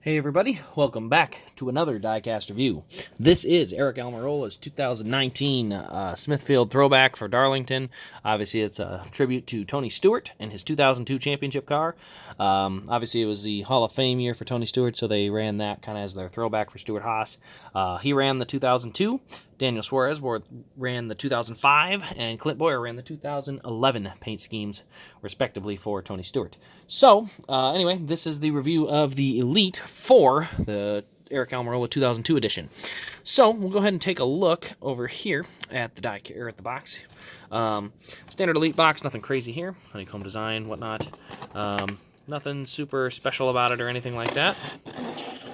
Hey everybody, welcome back to another Diecast review. This is Aric Almirola's 2019 Smithfield Throwback for Darlington. Obviously it's a tribute to Tony Stewart and his 2002 championship car. Obviously it was the Hall of Fame year for Tony Stewart, so they ran that kind of as their throwback for Stewart-Haas. He ran the 2002, Daniel Suarez ran the 2005, and Clint Bowyer ran the 2011 paint schemes, respectively, for Tony Stewart. So, anyway, this is the review of the Elite for the Aric Almirola 2002 edition. So, we'll go ahead and take a look over here at the box. Standard Elite box, nothing crazy here. Honeycomb design, whatnot. Nothing super special about it or anything like that.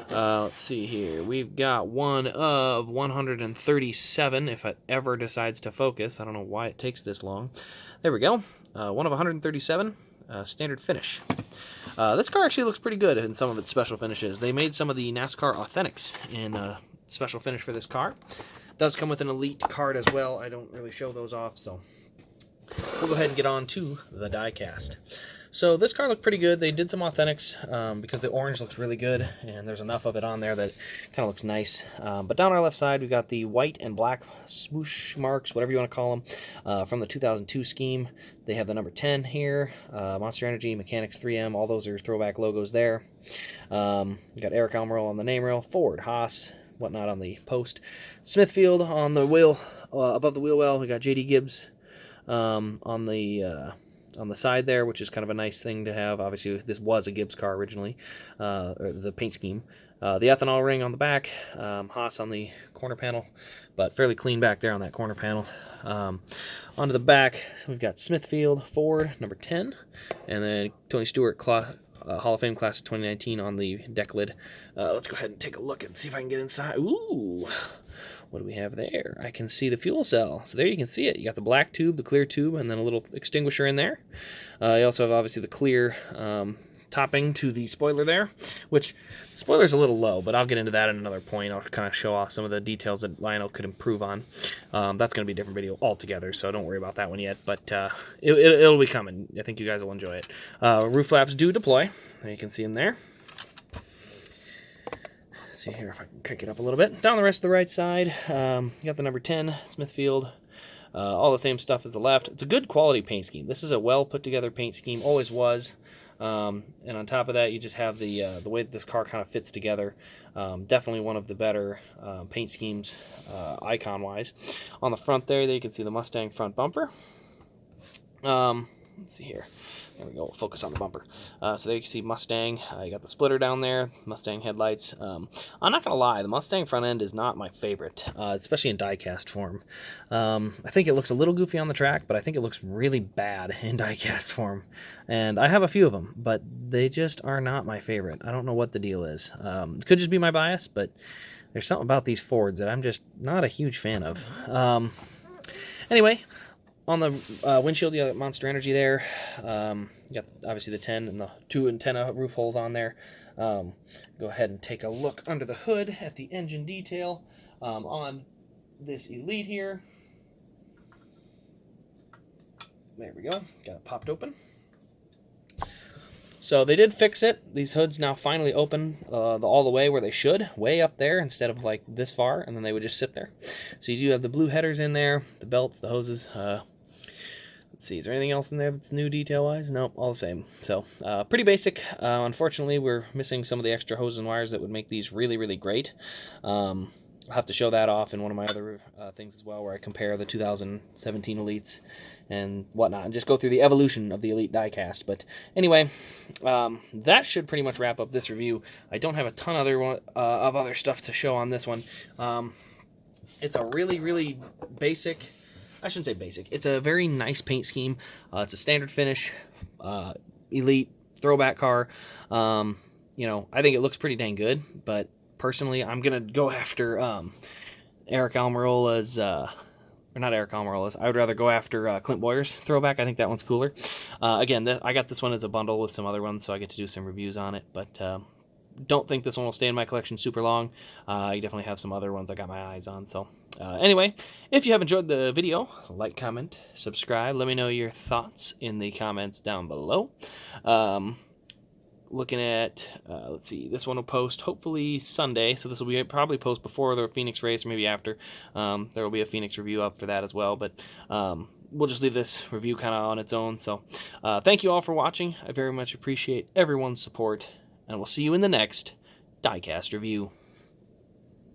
Let's see here. We've got one of 137, if it ever decides to focus. I don't know why it takes this long. There we go. One of 137, standard finish. This car actually looks pretty good in some of its special finishes. They made some of the NASCAR Authentics in special finish for this car. It does come with an Elite card as well. I don't really show those off, so we'll go ahead and get on to the diecast. So this car looked pretty good. They did some authentics because the orange looks really good, and there's enough of it on there that kind of looks nice. But down our left side, we've got the white and black swoosh marks, whatever you want to call them, from the 2002 scheme. They have the number 10 here, Monster Energy, Mechanics 3M, all those are throwback logos there. You got Aric Almirola on the name rail, Ford, Haas, whatnot on the post. Smithfield on the wheel, above the wheel well. We got J.D. Gibbs on the side there, which is kind of a nice thing to have. Obviously, this was a Gibbs car originally, or the paint scheme. The ethanol ring on the back, Haas on the corner panel, but fairly clean back there on that corner panel. Onto the back, so we've got Smithfield, Ford, number 10, and then Tony Stewart Hall of Fame class of 2019 on the deck lid. Let's go ahead and take a look and see if I can get inside. Ooh! What do we have there? I can see the fuel cell. So there you can see it. You got the black tube, the clear tube, and then a little extinguisher in there. You also have obviously the clear topping to the spoiler there, which the spoiler's a little low, but I'll get into that at another point. I'll kind of show off some of the details that Lionel could improve on. That's going to be a different video altogether, so don't worry about that one yet, but it'll be coming. I think you guys will enjoy it. Roof flaps do deploy. You can see them there. See here if I can crank it up a little bit. Down the rest of the right side, you got the number 10 Smithfield. All the same stuff as the left. It's a good quality paint scheme. This is a well put together paint scheme, always was. And on top of that, you just have the way that this car kind of fits together. Definitely one of the better paint schemes, icon wise. On the front there, you can see the Mustang front bumper. Let's see here. There we go. We'll focus on the bumper. So there you can see Mustang. You got the splitter down there, Mustang headlights. I'm not going to lie, the Mustang front end is not my favorite, especially in diecast form. I think it looks a little goofy on the track, but I think it looks really bad in diecast form. And I have a few of them, but they just are not my favorite. I don't know what the deal is. It could just be my bias, but there's something about these Fords that I'm just not a huge fan of. Anyway, on the windshield, you got Monster Energy there. You got obviously the 10 and the 2 antenna roof holes on there. Go ahead and take a look under the hood at the engine detail on this Elite here. There we go. Got it popped open. So they did fix it. These hoods now finally open all the way where they should, way up there instead of like this far, and then they would just sit there. So you do have the blue headers in there, the belts, the hoses. Let's see, is there anything else in there that's new detail-wise? Nope, all the same. So, pretty basic. Unfortunately, we're missing some of the extra hoses and wires that would make these really, really great. I'll have to show that off in one of my other things as well, where I compare the 2017 Elites and whatnot, and just go through the evolution of the Elite diecast. But anyway, that should pretty much wrap up this review. I don't have a ton of other stuff to show on this one. It's a really, really basic... I shouldn't say basic. It's a very nice paint scheme. It's a standard finish, Elite throwback car. I think it looks pretty dang good, but personally, I'm going to go after Aric Almirola's, or not Aric Almirola's. I would rather go after Clint Bowyer's throwback. I think that one's cooler. Again, I got this one as a bundle with some other ones, so I get to do some reviews on it, but don't think this one will stay in my collection super long. I definitely have some other ones I got my eyes on, so... anyway, if you have enjoyed the video, like, comment, subscribe. Let me know your thoughts in the comments down below. looking at, let's see, this one will post hopefully Sunday, so this will be probably post before the Phoenix race or maybe after. There will be a Phoenix review up for that as well, but we'll just leave this review kind of on its own. So thank you all for watching. I very much appreciate everyone's support, and we'll see you in the next Diecast review.